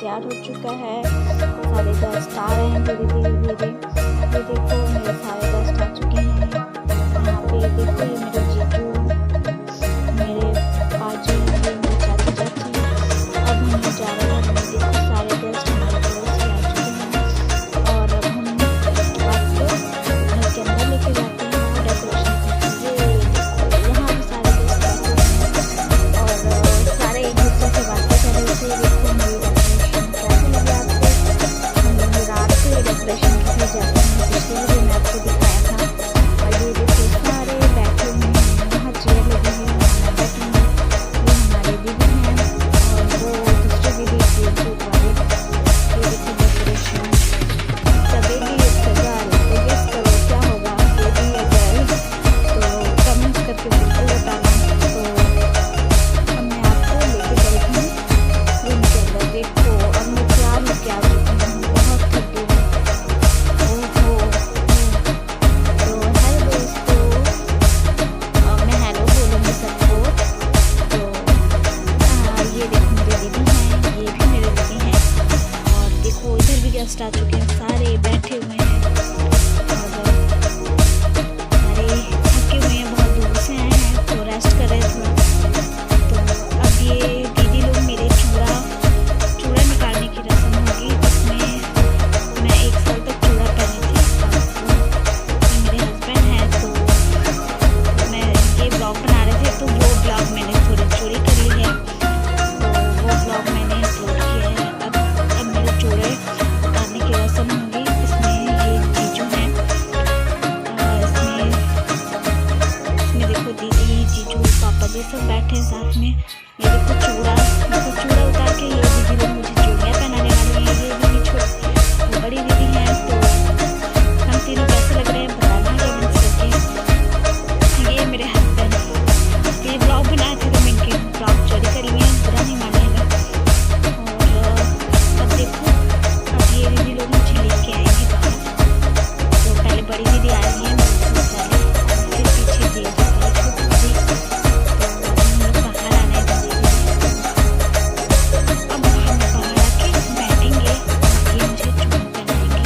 तैयार हो चुका है। सारे गेस्ट आ रहे हैं धीरे धीरे धीरे। ये देखो मेरे सारे गेस्ट आ चुके हैं। यहाँ पे देखो ये मेरे जीजू, मेरे पाजी, ये मेरे चाची चाची। अब हम जा रहे हैं। देखो सारे गेस्ट हमारे पड़ोस से आ चुके हैं और अब हम आपको घर के अंदर लेके जाते हैं और डेकोरेशन करते हैं। ये देखो यहाँ भी सारे गेस्ट बैठे हैं और सारे एक दूसरे से बातें कर रहे थे। देखो मेरी डेकोरेशन कैसी लगी आपको। हमने रात से डेकोरेशन की थी, जैसे हमने पिछले वीडियो में आपको दिखाया था। और ये देखो सारे बैठे हुए हैं, यहाँ चेयर लगी हुई है, मैं बैठी हूँ। ये हमारे दीदी हैं और वो दूसरे दीदी ग्रेजुएट वाले। ये देखो डेकोरेशन तबेली सजा। तो गेस करो क्या होगा, बेबी या गर्ल? तो कमेंट्स करके बिल्कुल बताना। तो हमने आपको लेके गए थे रूम के अंदर। देखो अब मैं तैयार होके आ चुकी हूँ, बहुत थकी हूँ। ओहो तो हेलो दोस्तों, मैं हेलो बोलूँगी सबको। तो ये देखो मेरे दीदी हैं, ये भी मेरे दीदी हैं। और देखो इधर भी गेस्ट आ चुके हैं, सारे बैठे हुए हैं और सारे थके हुए हैं, बहुत दूर से आए हैं तो रेस्ट कर रहे थे थोड़ा। तो अब ये दीदी लोग मेरे चूड़ा निकालने की रस्म होगी, जिसमें मैं 1 साल तक चूड़ा पहनी थी। और ये मेरे हस्बैंड हैं, तो मैं ये ब्लॉग बना रहे थे तो वो ब्लॉग मैंने थोड़ी चोरी कर ली है, तो वो ब्लॉग मैंने अपलोड किया है। अब मेरे चूड़े उतारने की रस्म होगी। इसमें ये जीजू हैं और इसमें देखो दीदी, जीजू, पापा जी सब बैठे हैं साथ में। ये देखो चूड़ा उतार के ये दीदी लोग मुझे चूड़ियाँ पहनाने वाली हैं। ये दीदी छोटी बड़ी दीदी हैं। तो हम तीनों कैसे लग रहे हैं बताना कमेंट्स करके। ये मेरे हस्बैंड, ये ब्लॉग बनाए थे तो मैं इनके ब्लॉग चोरी करी है, बुरा नहीं मानिएगा। और अब देखो अब ये दीदी लोग मुझे लेके आएंगे बाहर। तो पहले बड़ी दीदी आ रही है, फिर पीछे दीदी छोटी दीदी। तो हम लोग बाहर आना है दीदी। अब हम बाहर आके बैठेंगे, ये मुझे चूड़ा पहनाएंगे।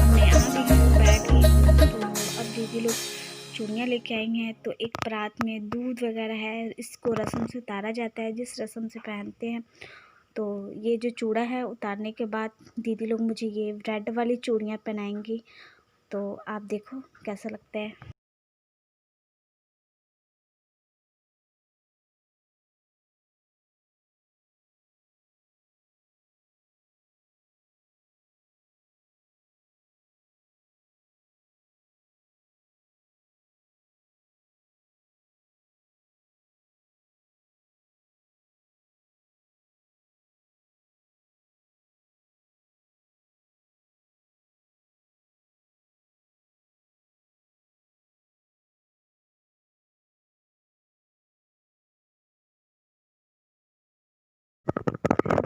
मैं यहाँ भी हूँ, बैठ गई हूँ। तो अब दीदी लोग चूड़ियाँ लेके आई हैं। तो एक परात में दूध वगैरह है, इसको रस्म से उतारा जाता है, जिस रस्म से पहनते हैं। तो ये जो चूड़ा है उतारने के बाद दीदी लोग मुझे ये रेड वाली चूड़ियाँ पहनाएंगी। तो आप देखो कैसा लगता है।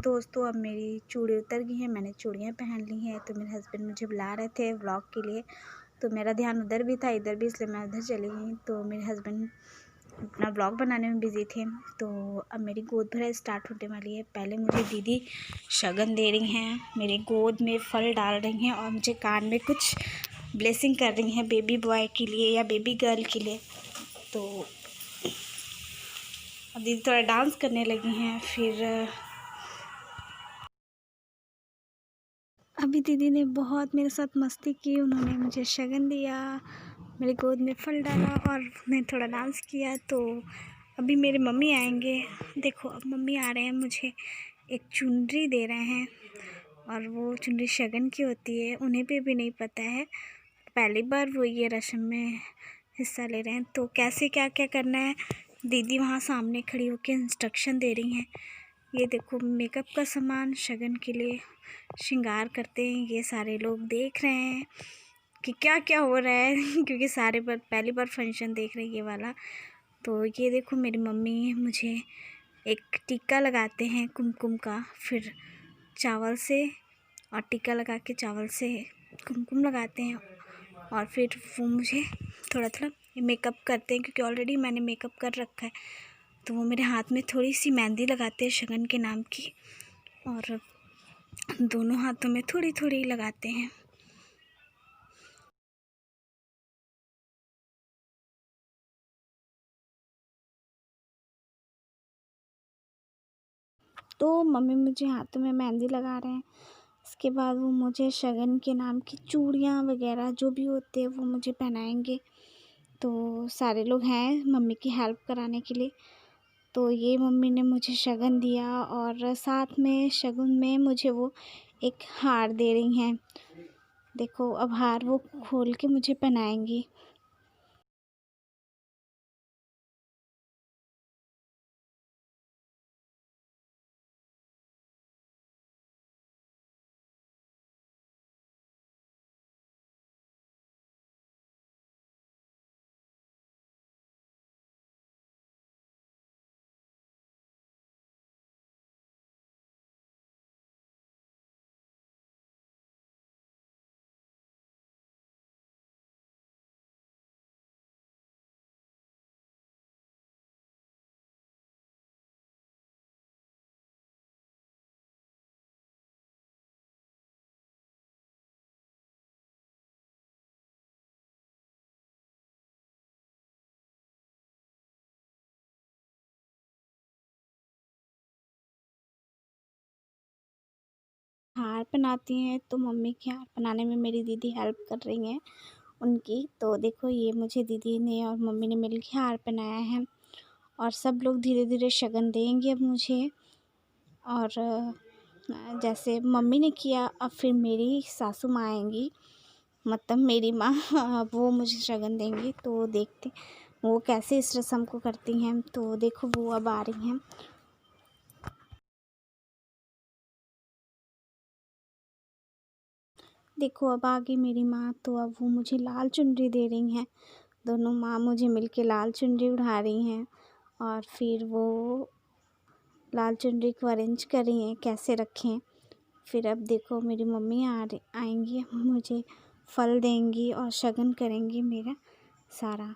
दोस्तों अब मेरी चूड़ी उतर गई हैं, मैंने चूड़ियाँ पहन ली हैं। तो मेरे हस्बैंड मुझे बुला रहे थे व्लॉग के लिए, तो मेरा ध्यान उधर भी था इधर भी, इसलिए मैं उधर चली गई। तो मेरे हस्बैंड अपना ब्लॉग बनाने में बिज़ी थे। तो अब मेरी गोद भराई स्टार्ट होने वाली है। पहले मुझे दीदी शगन दे रही हैं, मेरी गोद में फल डाल रही हैं और मुझे कान में कुछ ब्लेसिंग कर रही हैं बेबी बॉय के लिए या बेबी गर्ल के लिए। तो अब दीदी थोड़ा डांस करने लगी हैं। फिर अभी दीदी ने बहुत मेरे साथ मस्ती की, उन्होंने मुझे शगन दिया, मेरी गोद में फल डाला और मैं थोड़ा डांस किया। तो अभी मेरे मम्मी आएंगे। देखो अब मम्मी आ रहे हैं, मुझे एक चुनरी दे रहे हैं और वो चुनरी शगन की होती है, उन्हें भी नहीं पता है, पहली बार वो ये रस्म में हिस्सा ले रहे हैं। तो कैसे क्या क्या करना है दीदी वहाँ सामने खड़ी होकर इंस्ट्रक्शन दे रही हैं। ये देखो मेकअप का सामान शगन के लिए श्रृंगार करते हैं, ये सारे लोग देख रहे हैं कि क्या क्या हो रहा है क्योंकि सारे बार पहली बार फंक्शन देख रहे हैं ये वाला। तो ये देखो मेरी मम्मी मुझे एक टीका लगाते हैं कुमकुम का, फिर चावल से और टीका लगा के चावल से कुमकुम लगाते हैं और फिर वो मुझे थोड़ा थोड़ा मेकअप करते हैं, क्योंकि ऑलरेडी मैंने मेकअप कर रखा है। तो वो मेरे हाथ में थोड़ी सी मेहंदी लगाते हैं शगन के नाम की, और दोनों हाथों में थोड़ी थोड़ी लगाते हैं। तो मम्मी मुझे हाथों में मेहंदी लगा रहे हैं। इसके बाद वो मुझे शगन के नाम की चूड़ियाँ वगैरह जो भी होते हैं वो मुझे पहनाएंगे। तो सारे लोग हैं मम्मी की हेल्प कराने के लिए। तो ये मम्मी ने मुझे शगन दिया और साथ में शगुन में मुझे वो एक हार दे रही हैं। देखो अब हार वो खोल के मुझे पहनाएंगी। हार पहनाती हैं तो मम्मी के हार पहनाने में मेरी दीदी हेल्प कर रही हैं उनकी। तो देखो ये मुझे दीदी ने और मम्मी ने मिल के हार पहनाया है, और सब लोग धीरे धीरे शगन देंगे अब मुझे। और जैसे मम्मी ने किया, अब फिर मेरी सासू माँ आएंगी, मतलब मेरी माँ वो मुझे शगन देंगी। तो देखते वो कैसे इस रस्म को करती हैं। तो देखो वो अब आ रही हैं। देखो अब आ गई मेरी माँ, तो अब वो मुझे लाल चुनरी दे रही हैं। दोनों माँ मुझे मिलके लाल चुनरी उड़ा रही हैं, और फिर वो लाल चुनरी को अरेंज कर रही हैं कैसे रखें। फिर अब देखो मेरी मम्मी आएंगी, मुझे फल देंगी और शगन करेंगी मेरा सारा।